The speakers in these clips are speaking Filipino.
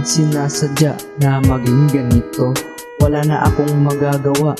sinasadya na maging ganito. Wala na akong magagawa,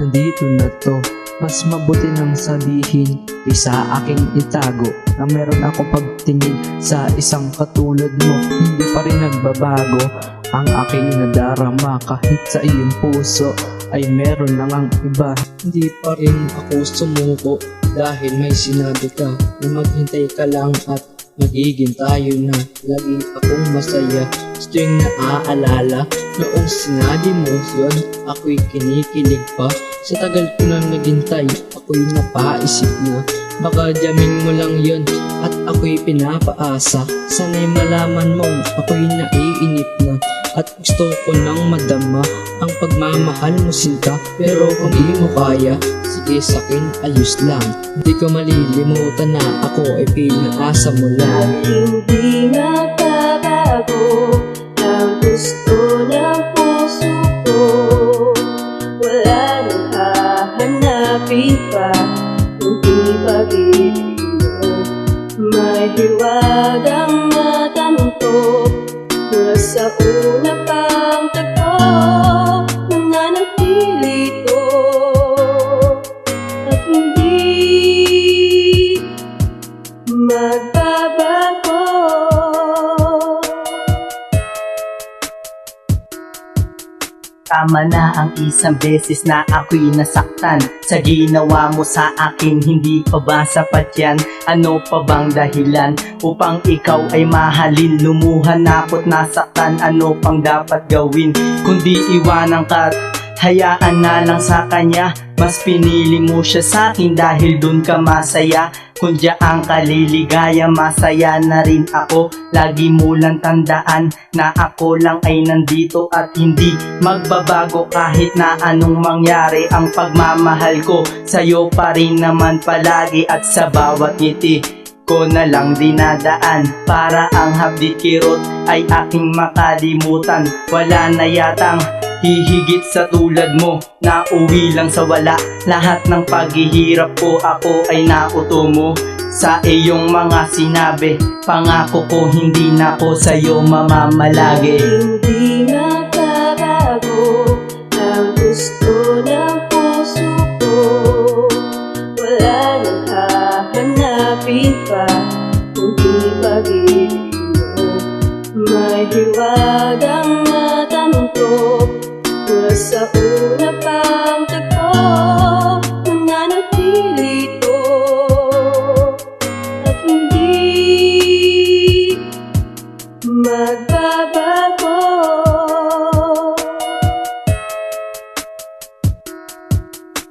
nandito na to. Mas mabuti nang sabihin kaysa aking itago na meron akong pagtingin sa isang katulad mo. Hindi pa rin nagbabago ang aking nadarama, kahit sa iyong puso ay meron na ngang iba. Hindi pa rin ako sumuko dahil may sinabi ka na maghintay ka lang at magiging tayo na. Lagi akong masaya sa tuwing naaalala noong sinabi mo yun. Ako'y kinikilig pa sa tagal ko nang naghintay. Ako'y napaisip na baka jamin mo lang yun at ako'y pinapaasa. Sana'y malaman mong ako'y naiinip na at gusto ko nang madama ang pagmamahal mo sinta. Pero kung di mo kaya, sige sa'kin ayos lang. Hindi ko malilimutan na ako ay pinaasa mo lang. Hindi nagbabago ang gusto ng puso ko. Wala nang hahanapin pa, hindi pag-ibig mo. May hiwagang natanto mula sa una pang tagpo. Nananatili ito at hindi magbabago. Tama na ang isang beses na ako'y nasaktan sa ginawa mo sa akin, hindi pa ba sapat yan? Ano pa bang dahilan upang ikaw ay mahalin? Lumuhan ako't nasaktan, ano pang dapat gawin kundi iwanan ka at hayaan na lang sa kanya? Mas pinili mo siya sa'kin dahil dun ka masaya. Kung diyan ka liligaya, masaya na rin ako. Lagi mo lang tandaan na ako lang ay nandito at hindi magbabago kahit na anong mangyari. Ang pagmamahal ko sa'yo pa rin naman palagi at sa bawat ngiti ko na lang dinadaan. Para ang habdit kirot ay aking makalimutan. Wala na yatang hihigit sa tulad mo na uwi lang sa wala. Lahat ng paghihirap ko ako ay nauto mo. Sa iyong mga sinabi, pangako ko hindi na ko sa'yo mamamalagi. Hindi nagbabago ang gusto ng puso ko. Wala nang hahanapin pa, kundi pag-ibig mo. May hiwagang natanto mula sa una pang tagpo. Nananatili ito at hindi magbabago.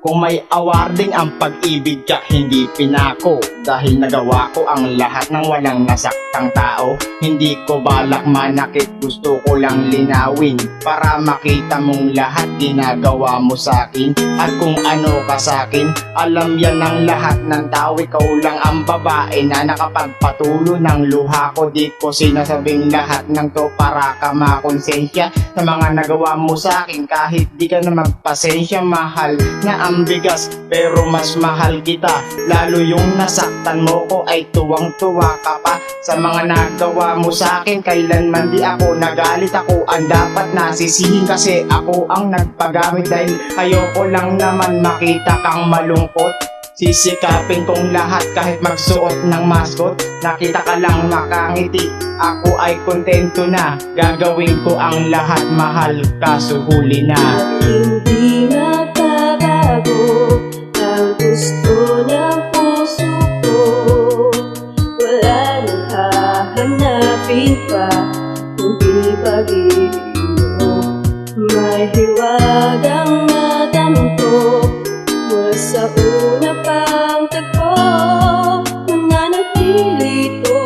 Kung may awarding ang pag-ibig ka, hindi pinako. Dahil nagawa ko ang lahat ng walang nasaktang tao. Hindi ko balak manakit, gusto ko lang linawin para makita mong lahat ginagawa mo sa'kin. At kung ano ka sa'kin, alam yan ng lahat ng tao. Ikaw lang ang babae na nakapagpatulo ng luha ko. Di ko sinasabing lahat ng to para ka makonsensya sa mga nagawa mo sa'kin. Kahit di ka na magpasensya, mahal na ang bigas pero mas mahal kita. Lalo yung nasaktan mo ko ay tuwang-tuwa ka pa sa mga nagawa mo sa akin. Kailanman di ako nagalit, ako ang dapat nasisihin kasi ako ang nagpagamit. Dahil ayoko lang naman makita kang malungkot. Sisikapin kong lahat kahit magsuot ng maskot. Nakita ka lang nakangiti, ako ay kontento na. Gagawin ko ang lahat, mahal, kaso huli na. Hindi nagbabago ang gusto ng puso ko. Wala nang hahanapin pa, kundi pag-ibig mo. May hiwagang natanto mula sa una pang tagpo. Nananatili ito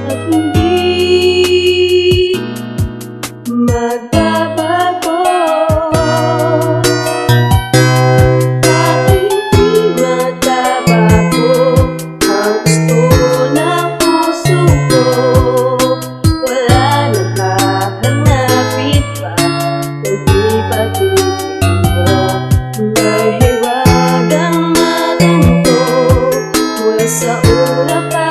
at hindi magbabago. Bakit di magbabago ang gusto ng puso ko? Wala nang hahanapin pa, kundi pag-ibig mo. May hiwagang natanto mula sa una pa